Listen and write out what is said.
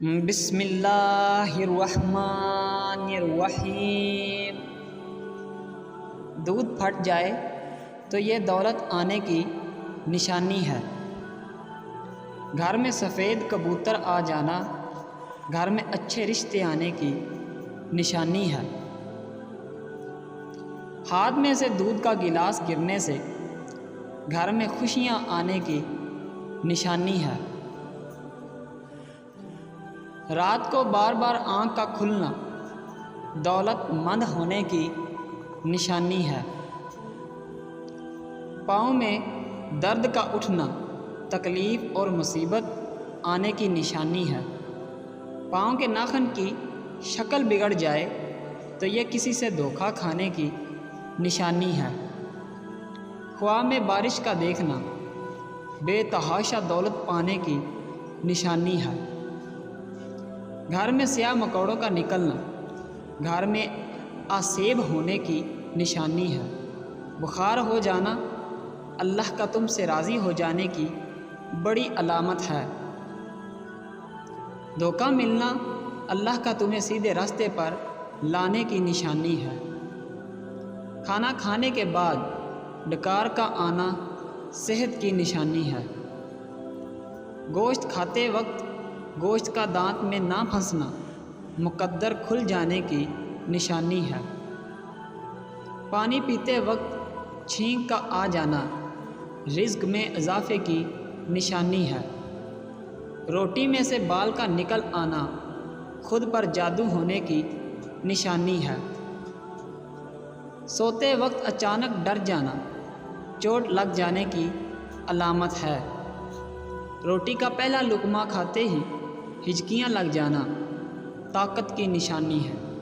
बिस्मिल्लाहिर्रहमानिर्रहीम। दूध फट जाए तो ये दौलत आने की निशानी है। घर में सफ़ेद कबूतर आ जाना घर में अच्छे रिश्ते आने की निशानी है। हाथ में से दूध का गिलास गिरने से घर में खुशियां आने की निशानी है। रात को बार बार आँख का खुलना दौलतमंद होने की निशानी है। पाँव में दर्द का उठना तकलीफ़ और मुसीबत आने की निशानी है। पाँव के नाखून की शक्ल बिगड़ जाए तो यह किसी से धोखा खाने की निशानी है। ख्वाब में बारिश का देखना बेतहाशा दौलत पाने की निशानी है। घर में स्याह मकोड़ों का निकलना घर में आसेब होने की निशानी है। बुखार हो जाना अल्लाह का तुमसे राज़ी हो जाने की बड़ी अलामत है। धोखा मिलना अल्लाह का तुम्हें सीधे रास्ते पर लाने की निशानी है। खाना खाने के बाद डकार का आना सेहत की निशानी है। गोश्त खाते वक्त गोश्त का दांत में ना फंसना मुकद्दर खुल जाने की निशानी है। पानी पीते वक्त छींक का आ जाना रिज़्क में इजाफे की निशानी है। रोटी में से बाल का निकल आना खुद पर जादू होने की निशानी है। सोते वक्त अचानक डर जाना चोट लग जाने की अलामत है। रोटी का पहला लुक़मा खाते ही हिचकियाँ लग जाना ताकत की निशानी है।